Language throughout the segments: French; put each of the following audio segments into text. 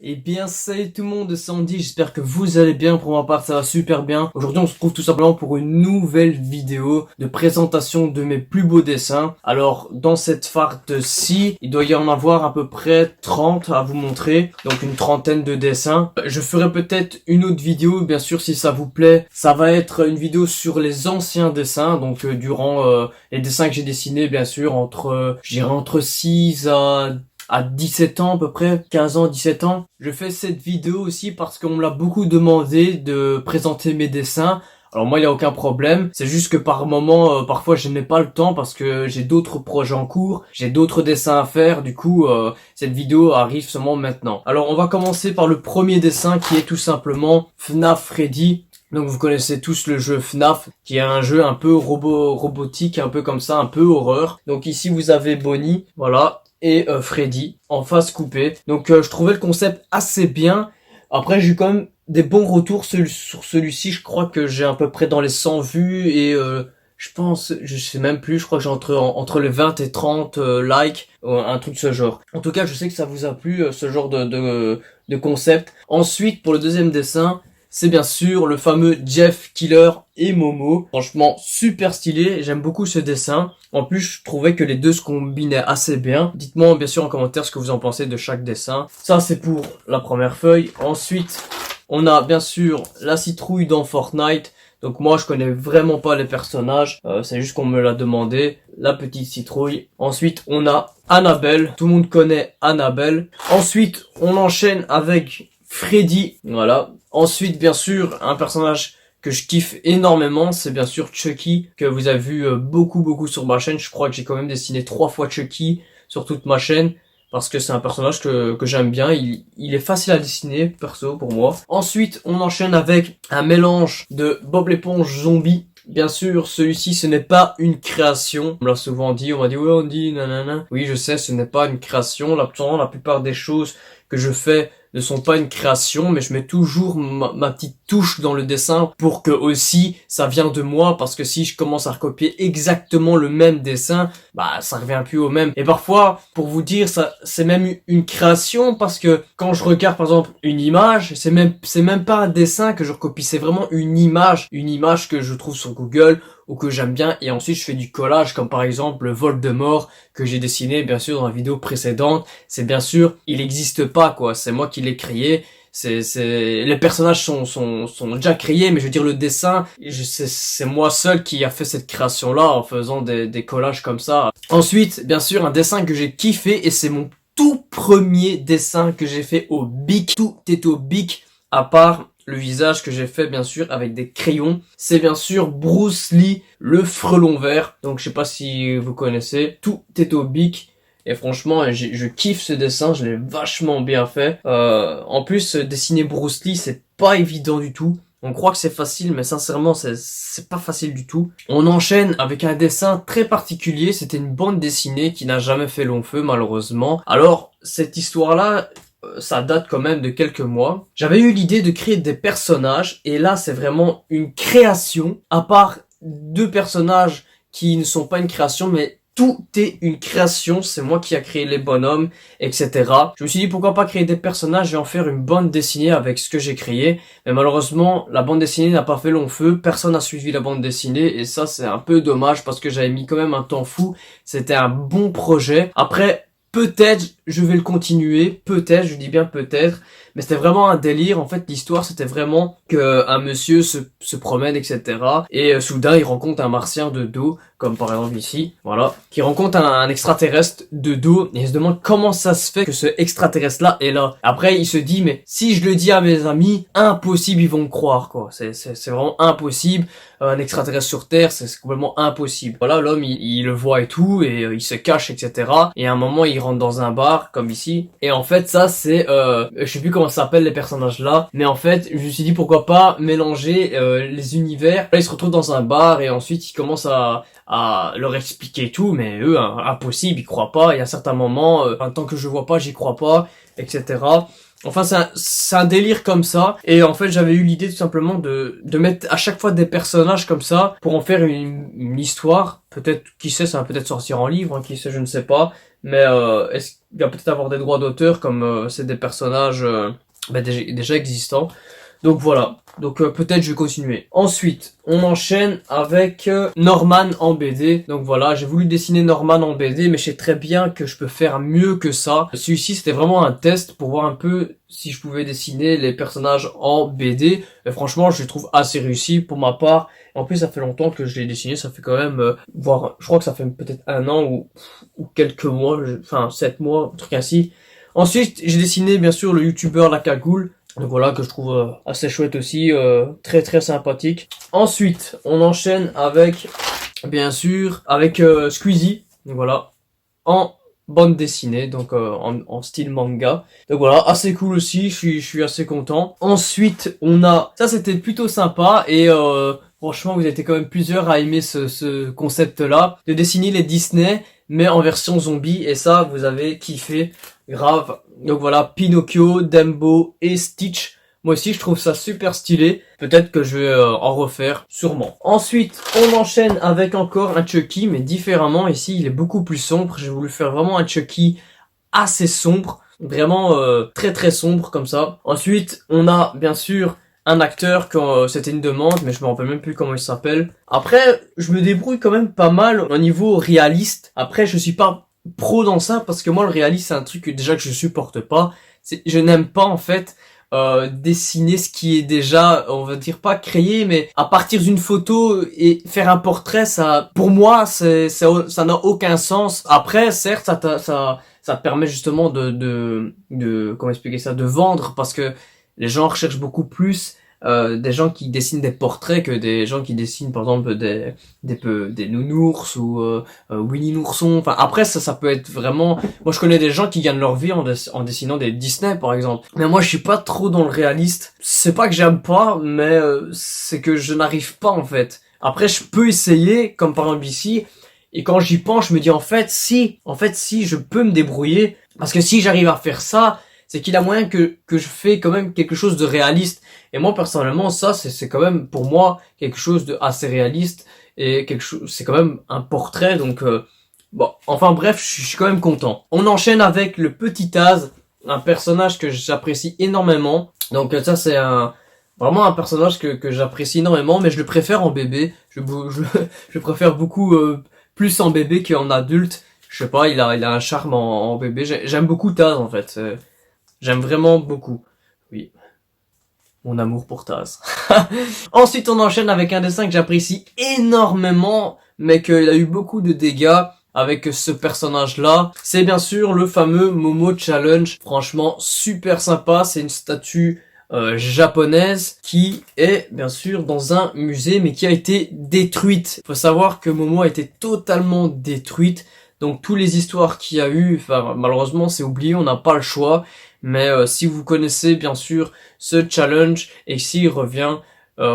Eh bien, salut tout le monde, c'est Andy, j'espère que vous allez bien, pour ma part ça va super bien. Aujourd'hui on se retrouve tout simplement pour une nouvelle vidéo de présentation de mes plus beaux dessins. Alors dans cette farde-ci, il doit y en avoir à peu près 30 à vous montrer, donc une trentaine de dessins. Je ferai peut-être une autre vidéo, bien sûr si ça vous plaît. Ça va être une vidéo sur les anciens dessins, donc durant les dessins que j'ai dessinés bien sûr, je dirais entre 6 à 17 ans à peu près, 15 ans, 17 ans. Je fais cette vidéo aussi parce qu'on me l'a beaucoup demandé de présenter mes dessins. Alors moi il n'y a aucun problème, c'est juste que par moment, parfois je n'ai pas le temps parce que j'ai d'autres projets en cours, j'ai d'autres dessins à faire, du coup cette vidéo arrive seulement maintenant. Alors on va commencer par le premier dessin qui est tout simplement FNAF Freddy. Donc vous connaissez tous le jeu FNAF, qui est un jeu un peu robotique, un peu comme ça, un peu horreur. Donc ici vous avez Bonnie, voilà, et Freddy en face coupée. Donc je trouvais le concept assez bien. Après j'ai eu quand même des bons retours sur celui-ci. Je crois que j'ai à peu près dans les 100 vues et je pense, je sais même plus, je crois que j'ai entre les 20 et 30 likes, un truc de ce genre. En tout cas je sais que ça vous a plu ce genre de concept. Ensuite pour le deuxième dessin, c'est bien sûr le fameux Jeff Killer et Momo. Franchement, super stylé. J'aime beaucoup ce dessin. En plus, je trouvais que les deux se combinaient assez bien. Dites-moi bien sûr en commentaire ce que vous en pensez de chaque dessin. Ça, c'est pour la première feuille. Ensuite, on a bien sûr la citrouille dans Fortnite. Donc moi, je connais vraiment pas les personnages. C'est juste qu'on me l'a demandé. La petite citrouille. Ensuite, on a Annabelle. Tout le monde connaît Annabelle. Ensuite, on enchaîne avec Freddy. Voilà. Ensuite, bien sûr, un personnage que je kiffe énormément, c'est bien sûr Chucky, que vous avez vu beaucoup sur ma chaîne. Je crois que j'ai quand même dessiné 3 fois Chucky sur toute ma chaîne, parce que c'est un personnage que j'aime bien. Il est facile à dessiner, perso, pour moi. Ensuite, on enchaîne avec un mélange de Bob l'éponge zombie. Bien sûr, celui-ci, ce n'est pas une création. On me l'a souvent dit, on m'a dit, ouais, on dit, nanana. Oui, je sais, ce n'est pas une création. La plupart des choses que je fais ne sont pas une création, mais je mets toujours ma petite touche dans le dessin pour que aussi ça vient de moi, parce que si je commence à recopier exactement le même dessin, bah ça revient plus au même. Et parfois, pour vous dire, ça c'est même une création, parce que quand je regarde par exemple une image, c'est même pas un dessin que je recopie, c'est vraiment une image que je trouve sur Google ou que j'aime bien, et ensuite je fais du collage, comme par exemple le Voldemort que j'ai dessiné bien sûr dans la vidéo précédente. C'est bien sûr, il n'existe pas quoi, c'est moi qui l'ai créé. Les personnages sont déjà créés, mais je veux dire le dessin, c'est moi seul qui a fait cette création là en faisant des collages comme ça. Ensuite, bien sûr, un dessin que j'ai kiffé, et c'est mon tout premier dessin que j'ai fait au bic. Tout est au bic, à part le visage que j'ai fait bien sûr avec des crayons. C'est bien sûr Bruce Lee, le frelon vert. Donc je sais pas si vous connaissez. Tout est au bic. Et franchement, je kiffe ce dessin, je l'ai vachement bien fait. En plus, dessiner Bruce Lee, c'est pas évident du tout. On croit que c'est facile, mais sincèrement, c'est pas facile du tout. On enchaîne avec un dessin très particulier. C'était une bande dessinée qui n'a jamais fait long feu, malheureusement. Alors, cette histoire-là, ça date quand même de quelques mois. J'avais eu l'idée de créer des personnages, et là, c'est vraiment une création. À part 2 personnages qui ne sont pas une création, mais tout est une création, c'est moi qui a créé les bonhommes, etc. Je me suis dit pourquoi pas créer des personnages et en faire une bande dessinée avec ce que j'ai créé. Mais malheureusement, la bande dessinée n'a pas fait long feu, personne n'a suivi la bande dessinée, et ça c'est un peu dommage parce que j'avais mis quand même un temps fou. C'était un bon projet. Après, peut-être je vais le continuer, peut-être, je dis bien peut-être, mais c'était vraiment un délire. En fait, l'histoire c'était vraiment que un monsieur se promène, etc. Et soudain il rencontre un martien de dos, comme par exemple ici, voilà, qui rencontre un extraterrestre de dos, et il se demande comment ça se fait que ce extraterrestre-là est là. Après, il se dit, mais si je le dis à mes amis, impossible, ils vont me croire, quoi. C'est vraiment impossible. Un extraterrestre sur Terre, c'est complètement impossible. Voilà, l'homme, il le voit et tout, et il se cache, etc. Et à un moment, il rentre dans un bar, comme ici. Et en fait, ça, c'est, je sais plus comment ça s'appelle les personnages là, mais en fait, je me suis dit pourquoi pas mélanger les univers. Là, ils se retrouvent dans un bar, et ensuite, ils commencent à leur expliquer tout, mais eux, impossible, ils croient pas. Il y a certains moments, tant que je vois pas, j'y crois pas, etc. Enfin, c'est un délire comme ça. Et en fait, j'avais eu l'idée tout simplement de mettre à chaque fois des personnages comme ça pour en faire une histoire. Peut-être, qui sait, ça va peut-être sortir en livre, hein, qui sait, je ne sais pas. mais est-ce qu'il va peut-être avoir des droits d'auteur comme c'est des personnages déjà existants. Donc voilà, donc peut-être je vais continuer. Ensuite, on enchaîne avec Norman en BD. Donc voilà, j'ai voulu dessiner Norman en BD, mais je sais très bien que je peux faire mieux que ça. Celui-ci, c'était vraiment un test pour voir un peu si je pouvais dessiner les personnages en BD. Et franchement, je le trouve assez réussi pour ma part. En plus, ça fait longtemps que je l'ai dessiné, ça fait quand même, voire, je crois que ça fait peut-être un an ou quelques mois, enfin 7 mois, un truc ainsi. Ensuite, j'ai dessiné bien sûr le youtubeur La Cagoule. Donc voilà, que je trouve assez chouette aussi, très très sympathique. Ensuite, on enchaîne avec, bien sûr, avec Squeezie. Donc voilà, en bande dessinée, donc en style manga. Donc voilà, assez cool aussi, je suis assez content. Ensuite, on a, ça c'était plutôt sympa et franchement, vous étiez quand même plusieurs à aimer ce concept-là, de dessiner les Disney, mais en version zombie, et ça, vous avez kiffé, grave. Donc voilà, Pinocchio, Dumbo et Stitch. Moi aussi, je trouve ça super stylé. Peut-être que je vais en refaire, sûrement. Ensuite, on enchaîne avec encore un Chucky, mais différemment. Ici, il est beaucoup plus sombre. J'ai voulu faire vraiment un Chucky assez sombre. Vraiment très très sombre comme ça. Ensuite, on a bien sûr un acteur quand c'était une demande, mais je me rappelle même plus comment il s'appelle. Après, je me débrouille quand même pas mal au niveau réaliste. Après, je suis pas pro dans ça parce que moi, le réaliste, c'est un truc que déjà que je supporte pas. Je n'aime pas en fait dessiner ce qui est déjà, on va dire pas créé, mais à partir d'une photo et faire un portrait, ça, pour moi, ça n'a aucun sens. Après, certes, ça te permet justement comment expliquer ça, de vendre parce que les gens recherchent beaucoup plus des gens qui dessinent des portraits que des gens qui dessinent par exemple des nounours ou Winnie l'ourson. Enfin après ça peut être vraiment, moi je connais des gens qui gagnent leur vie en dessinant des Disney par exemple, mais moi je suis pas trop dans le réaliste. C'est pas que j'aime pas, mais c'est que je n'arrive pas en fait. Après je peux essayer comme par exemple ici, et quand j'y pense je me dis en fait si je peux me débrouiller, parce que si j'arrive à faire ça, c'est qu'il a moyen que je fais quand même quelque chose de réaliste. Et moi, personnellement, ça, c'est quand même, pour moi, quelque chose de assez réaliste. Et quelque chose, c'est quand même un portrait, donc, bon. Enfin, bref, je suis quand même content. On enchaîne avec le Petit Taz, un personnage que j'apprécie énormément. Donc, ça, c'est vraiment un personnage que j'apprécie énormément, mais je le préfère en bébé. Je préfère beaucoup, plus en bébé qu'en adulte. Je sais pas, il a un charme en bébé. J'aime beaucoup Taz, en fait. J'aime vraiment beaucoup. Oui. Mon amour pour Taz. Ensuite, on enchaîne avec un dessin que j'apprécie énormément, mais qu'il a eu beaucoup de dégâts avec ce personnage-là. C'est bien sûr le fameux Momo Challenge. Franchement, super sympa. C'est une statue japonaise qui est bien sûr dans un musée, mais qui a été détruite. Il faut savoir que Momo a été totalement détruite. Donc, toutes les histoires qu'il y a eu, enfin, malheureusement, c'est oublié, on n'a pas le choix. Mais si vous connaissez bien sûr ce challenge et s'il revient,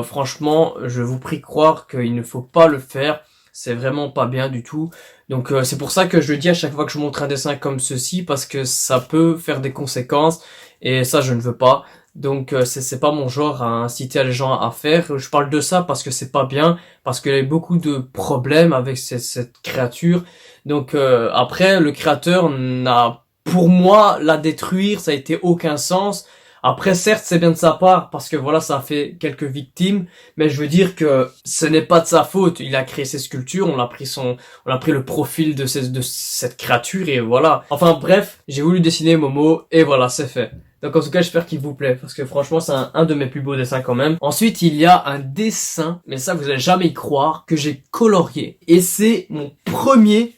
franchement, je vous prie de croire qu'il ne faut pas le faire. C'est vraiment pas bien du tout. Donc c'est pour ça que je le dis à chaque fois que je montre un dessin comme ceci, parce que ça peut faire des conséquences et ça je ne veux pas. Donc c'est pas mon genre à inciter les gens à faire. Je parle de ça parce que c'est pas bien, parce qu'il y a beaucoup de problèmes avec cette créature. Donc après le créateur n'a, pour moi, la détruire, ça a été aucun sens. Après, certes, c'est bien de sa part, parce que voilà, ça a fait quelques victimes, mais je veux dire que ce n'est pas de sa faute. Il a créé ses sculptures, on a pris le profil de cette créature, et voilà. Enfin, bref, j'ai voulu dessiner Momo, et voilà, c'est fait. Donc en tout cas, j'espère qu'il vous plaît, parce que franchement, c'est un de mes plus beaux dessins quand même. Ensuite, il y a un dessin, mais ça, vous allez jamais y croire, que j'ai colorié. Et c'est mon premier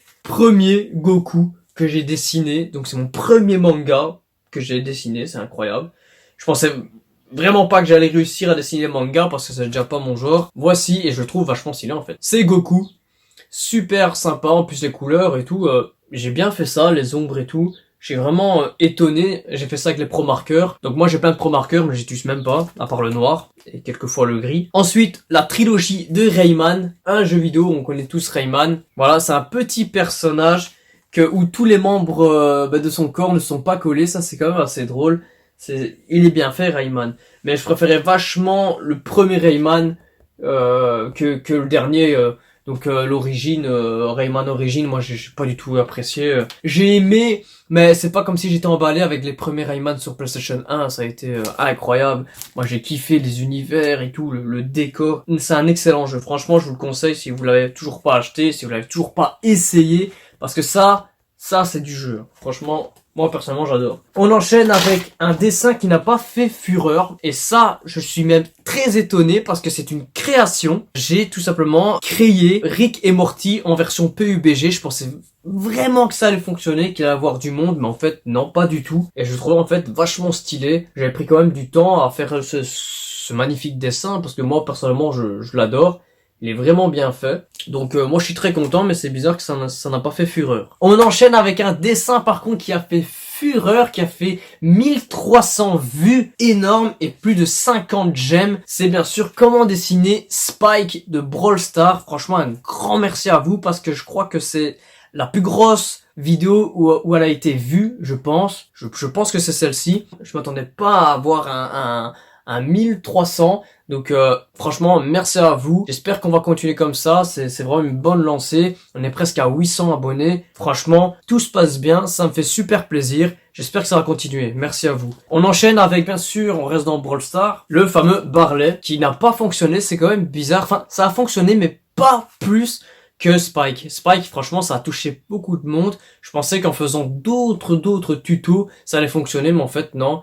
Goku que j'ai dessiné. Donc c'est mon premier manga que j'ai dessiné, c'est incroyable. Je pensais vraiment pas que j'allais réussir à dessiner manga parce que c'est déjà pas mon genre. Voici, et je le trouve vachement stylé en fait. C'est Goku. Super sympa, en plus les couleurs et tout. J'ai bien fait ça, les ombres et tout. Je suis vraiment étonné. J'ai fait ça avec les pro marqueurs. Donc moi j'ai plein de pro marqueurs, mais j'utilise même pas, à part le noir et quelquefois le gris. Ensuite, la trilogie de Rayman, un jeu vidéo, on connaît tous Rayman. Voilà, c'est un petit personnage où tous les membres de son corps ne sont pas collés. Ça c'est quand même assez drôle. Il est bien fait Rayman, mais je préférais vachement le premier Rayman que le dernier. Donc l'origine, Rayman Origins, moi j'ai pas du tout apprécié. J'ai aimé, mais c'est pas comme si j'étais emballé avec les premiers Rayman sur PlayStation 1, ça a été incroyable. Moi j'ai kiffé les univers et tout, le décor. C'est un excellent jeu, franchement je vous le conseille si vous l'avez toujours pas acheté, si vous l'avez toujours pas essayé, parce que ça c'est du jeu. Franchement, moi personnellement j'adore. On enchaîne avec un dessin qui n'a pas fait fureur, et ça je suis même très étonné parce que c'est une création. J'ai tout simplement créé Rick et Morty en version PUBG. Je pensais vraiment que ça allait fonctionner, qu'il allait avoir du monde, mais en fait non, pas du tout. Et je le trouvais en fait vachement stylé. J'avais pris quand même du temps à faire ce magnifique dessin parce que moi personnellement je l'adore. Il est vraiment bien fait. Donc moi je suis très content, mais c'est bizarre que ça n'a pas fait fureur. On enchaîne avec un dessin par contre qui a fait fureur, qui a fait 1300 vues, énorme, et plus de 50 j'aime. C'est bien sûr comment dessiner Spike de Brawl Stars. Franchement un grand merci à vous parce que je crois que c'est la plus grosse vidéo où elle a été vue, je pense. Je pense que c'est celle-ci. Je m'attendais pas à avoir un 1300. Donc franchement merci à vous, j'espère qu'on va continuer comme ça, c'est vraiment une bonne lancée, on est presque à 800 abonnés, franchement tout se passe bien, ça me fait super plaisir, j'espère que ça va continuer, merci à vous. On enchaîne avec bien sûr, on reste dans Brawl Stars, le fameux Barley qui n'a pas fonctionné, c'est quand même bizarre, enfin ça a fonctionné mais pas plus que Spike. Spike, franchement, ça a touché beaucoup de monde. Je pensais qu'en faisant d'autres tutos, ça allait fonctionner, mais en fait, non.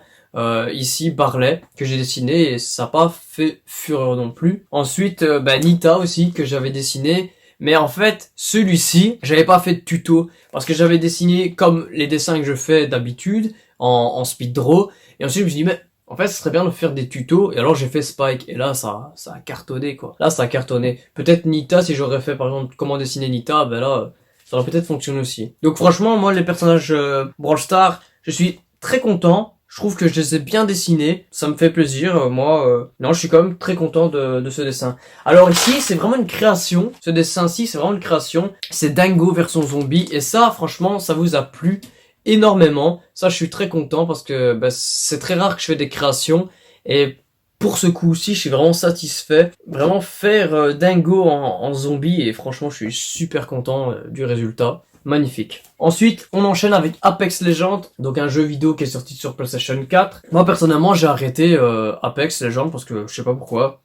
Ici, Barley, que j'ai dessiné, et ça n'a pas fait fureur non plus. Ensuite, Nita aussi, que j'avais dessiné. Mais en fait, celui-ci, j'avais pas fait de tuto, parce que j'avais dessiné comme les dessins que je fais d'habitude, en speed draw. Et ensuite, je me suis dit, mais en fait, ce serait bien de faire des tutos, et alors j'ai fait Spike, et là, ça a cartonné, quoi. Là, ça a cartonné. Peut-être Nita, si j'aurais fait, par exemple, comment dessiner Nita, ben là, ça aurait peut-être fonctionné aussi. Donc franchement, moi, les personnages Brawl Stars, je suis très content. Je trouve que je les ai bien dessinés, ça me fait plaisir, non, je suis quand même très content de ce dessin. Alors ici, c'est vraiment une création, ce dessin-ci, c'est vraiment une création, c'est Dingo version zombie, et ça, franchement, ça vous a plu énormément, ça je suis très content parce que c'est très rare que je fais des créations, et pour ce coup-ci, je suis vraiment satisfait, vraiment faire Dingo en zombie, et franchement, je suis super content du résultat. Magnifique. Ensuite, on enchaîne avec Apex Legends, donc un jeu vidéo qui est sorti sur PlayStation 4. Moi, personnellement, j'ai arrêté Apex Legends parce que je sais pas pourquoi.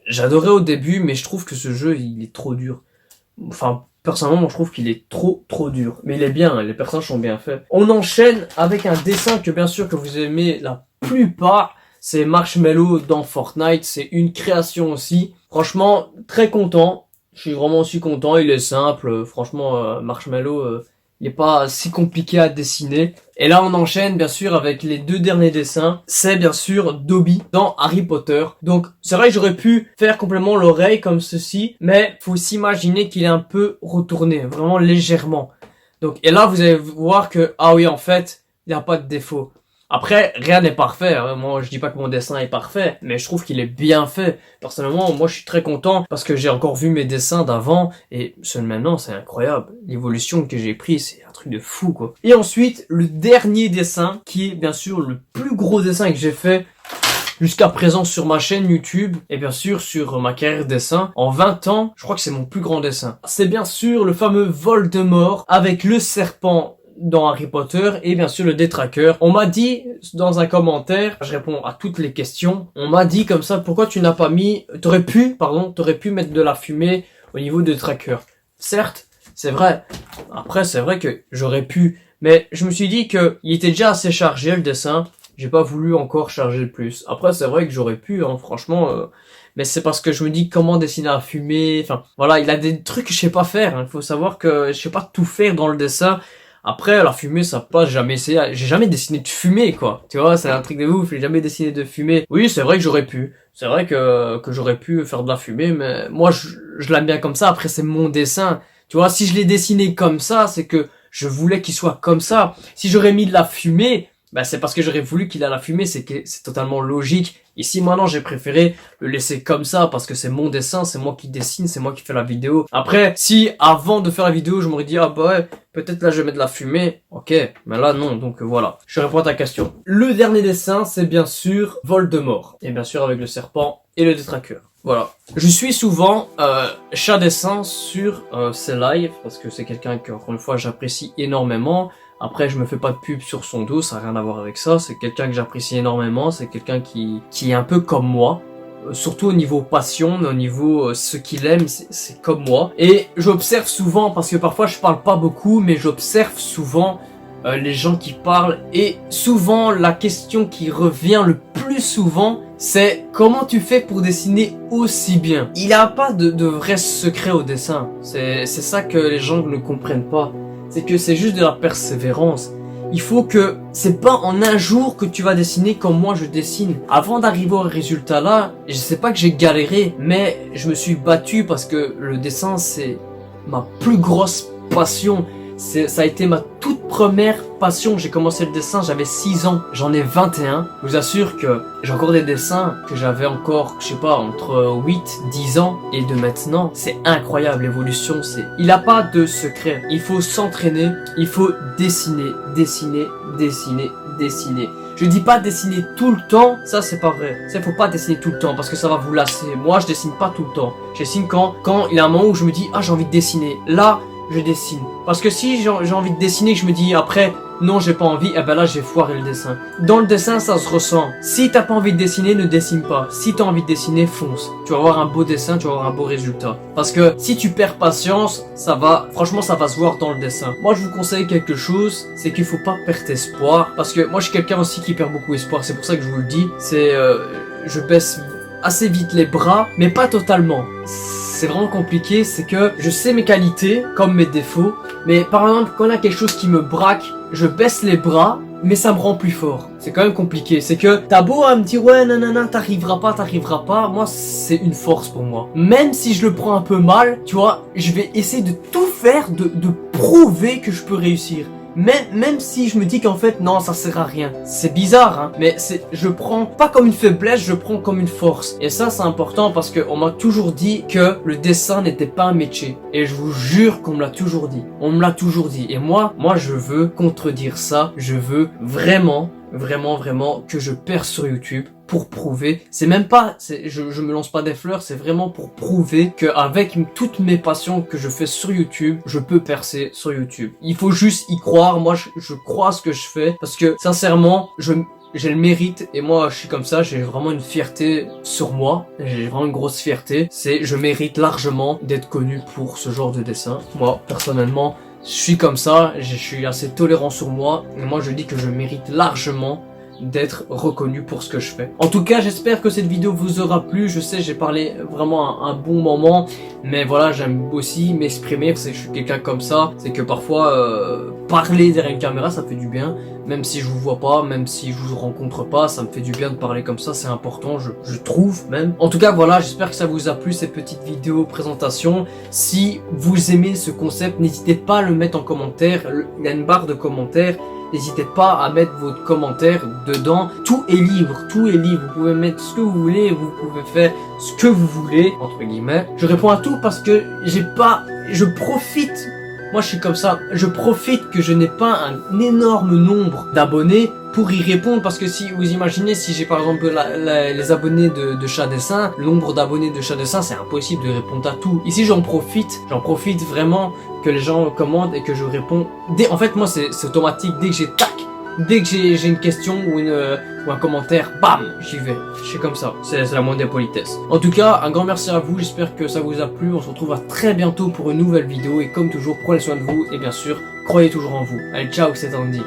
J'adorais au début, mais je trouve que ce jeu, il est trop dur. Enfin, personnellement, moi, je trouve qu'il est trop dur. Mais il est bien, hein, les personnages sont bien faits. On enchaîne avec un dessin que, bien sûr, que vous aimez la plupart. C'est Marshmello dans Fortnite. C'est une création aussi. Franchement, très content. Je suis vraiment aussi content, il est simple, franchement Marshmello, il est pas si compliqué à dessiner. Et là on enchaîne bien sûr avec les deux derniers dessins, c'est bien sûr Dobby dans Harry Potter. Donc c'est vrai que j'aurais pu faire complètement l'oreille comme ceci, mais faut s'imaginer qu'il est un peu retourné, vraiment légèrement. Donc et là vous allez voir que, ah oui en fait, il n'y a pas de défaut. Après, rien n'est parfait, hein. Moi je dis pas que mon dessin est parfait, mais je trouve qu'il est bien fait. Personnellement, moi je suis très content parce que j'ai encore vu mes dessins d'avant et ceux de maintenant c'est incroyable. L'évolution que j'ai pris, c'est un truc de fou quoi. Et ensuite, le dernier dessin qui est bien sûr le plus gros dessin que j'ai fait jusqu'à présent sur ma chaîne YouTube et bien sûr sur ma carrière de dessin. En 20 ans, je crois que c'est mon plus grand dessin. C'est bien sûr le fameux Voldemort avec le serpent dans Harry Potter et bien sûr le détraqueur. On m'a dit dans un commentaire, je réponds à toutes les questions, on m'a dit comme ça, pourquoi tu n'as pas mis, t'aurais pu mettre de la fumée au niveau de détraqueur. Certes, c'est vrai. Après, c'est vrai que j'aurais pu, mais je me suis dit que il était déjà assez chargé le dessin. J'ai pas voulu encore charger le plus. Après, c'est vrai que j'aurais pu, hein, franchement, mais c'est parce que je me dis comment dessiner la fumée. Enfin, voilà, il a des trucs que je sais pas faire. Il faut savoir que je sais pas tout faire dans le dessin. Après, la fumée, ça passe, jamais essayé. J'ai jamais dessiné de fumée, quoi. Tu vois, c'est un truc de ouf, j'ai jamais dessiné de fumée. Oui, c'est vrai que j'aurais pu. C'est vrai que j'aurais pu faire de la fumée, mais moi, je l'aime bien comme ça. Après, c'est mon dessin. Tu vois, si je l'ai dessiné comme ça, c'est que je voulais qu'il soit comme ça. Si j'aurais mis de la fumée, c'est parce que j'aurais voulu qu'il ait la fumée, c'est totalement logique. Ici, maintenant, j'ai préféré le laisser comme ça parce que c'est mon dessin, c'est moi qui dessine, c'est moi qui fais la vidéo. Après, si avant de faire la vidéo, je m'aurais dit, ah bah ouais, peut-être là je vais mettre de la fumée, ok, mais là non, donc voilà. Je réponds à ta question. Le dernier dessin, c'est bien sûr Voldemort. Et bien sûr avec le serpent et le détraqueur. Voilà. Je suis souvent Chat Dessin sur ses lives parce que c'est quelqu'un que, encore une fois, j'apprécie énormément. Après, je me fais pas de pub sur son dos, ça n'a rien à voir avec ça. C'est quelqu'un que j'apprécie énormément, c'est quelqu'un qui est un peu comme moi. Surtout au niveau passion, mais au niveau ce qu'il aime, c'est comme moi. Et j'observe souvent, parce que parfois je parle pas beaucoup, mais j'observe souvent les gens qui parlent. Et souvent, la question qui revient le plus souvent, c'est comment tu fais pour dessiner aussi bien? Il n'y a pas de vrai secret au dessin. C'est ça que les gens ne comprennent pas. C'est que c'est juste de la persévérance. Il faut que c'est pas en un jour que tu vas dessiner comme moi je dessine. Avant d'arriver au résultat là, je sais pas que j'ai galéré, mais je me suis battu parce que le dessin c'est ma plus grosse passion. Ça a été ma toute première passion. J'ai commencé le dessin, j'avais 6 ans, j'en ai 21. Je vous assure que j'ai encore des dessins que j'avais encore, je sais pas, entre 8, 10 ans et de maintenant. C'est incroyable l'évolution, il n'y a pas de secret. Il faut s'entraîner, il faut dessiner, dessiner, dessiner, dessiner. Je dis pas dessiner tout le temps, ça c'est pas vrai. Ça faut pas dessiner tout le temps parce que ça va vous lasser. Moi je dessine pas tout le temps. Je dessine quand il y a un moment où je me dis ah j'ai envie de dessiner. Là je dessine. Parce que si j'ai envie de dessiner, que je me dis après, non, j'ai pas envie, et ben là, j'ai foiré le dessin. Dans le dessin, ça se ressent. Si t'as pas envie de dessiner, ne dessine pas. Si t'as envie de dessiner, fonce. Tu vas avoir un beau dessin, tu vas avoir un beau résultat. Parce que si tu perds patience, franchement, ça va se voir dans le dessin. Moi, je vous conseille quelque chose, c'est qu'il faut pas perdre espoir. Parce que moi, je suis quelqu'un aussi qui perd beaucoup espoir. C'est pour ça que je vous le dis. Je baisse assez vite les bras, mais pas totalement. C'est vraiment compliqué, c'est que je sais mes qualités comme mes défauts, mais par exemple quand il y a quelque chose qui me braque, je baisse les bras, mais ça me rend plus fort. C'est quand même compliqué, c'est que t'as beau à me dire ouais nanana t'arriveras pas, moi c'est une force pour moi. Même si je le prends un peu mal, tu vois, je vais essayer de tout faire, de prouver que je peux réussir. Même si je me dis qu'en fait non ça sert à rien. C'est bizarre hein, mais je prends pas comme une faiblesse, je prends comme une force. Et ça c'est important parce qu'on m'a toujours dit que le dessin n'était pas un métier. Et je vous jure qu'on me l'a toujours dit. On me l'a toujours dit. Et moi je veux contredire ça. Je veux vraiment que je perce sur YouTube pour prouver, c'est même pas, je me lance pas des fleurs, c'est vraiment pour prouver qu'avec toutes mes passions que je fais sur YouTube, je peux percer sur YouTube. Il faut juste y croire, moi je crois à ce que je fais, parce que sincèrement, j'ai le mérite, et moi je suis comme ça, j'ai vraiment une fierté sur moi, j'ai vraiment une grosse fierté, je mérite largement d'être connu pour ce genre de dessin. Moi, personnellement, je suis comme ça, je suis assez tolérant sur moi, et moi je dis que je mérite largement d'être reconnu pour ce que je fais. En tout cas, j'espère que cette vidéo vous aura plu. Je sais, j'ai parlé vraiment un bon moment, mais voilà, j'aime aussi m'exprimer parce que je suis quelqu'un comme ça. C'est que parfois, parler derrière une caméra, ça fait du bien. Même si je vous vois pas, même si je vous rencontre pas, ça me fait du bien de parler comme ça, c'est important, je trouve même. En tout cas, voilà, j'espère que ça vous a plu cette petite vidéo présentation. Si vous aimez ce concept, n'hésitez pas à le mettre en commentaire. Il y a une barre de commentaires. N'hésitez pas à mettre votre commentaire dedans. Tout est libre, tout est libre. Vous pouvez mettre ce que vous voulez, vous pouvez faire ce que vous voulez, entre guillemets. Je réponds à tout parce que je profite. Moi, je suis comme ça. Je profite que je n'ai pas un énorme nombre d'abonnés pour y répondre, parce que si vous imaginez, si j'ai par exemple les abonnés de Chat Dessin, le nombre d'abonnés de Chat Dessin, c'est impossible de répondre à tout. Ici j'en profite vraiment que les gens commentent et que je réponds. En fait moi c'est automatique, dès que j'ai une question ou un commentaire, bam, j'y vais. Je suis comme ça, c'est la moindre des politesses. En tout cas, un grand merci à vous, j'espère que ça vous a plu. On se retrouve à très bientôt pour une nouvelle vidéo, et comme toujours, prenez soin de vous et bien sûr, croyez toujours en vous. Allez, ciao, c'est Andy.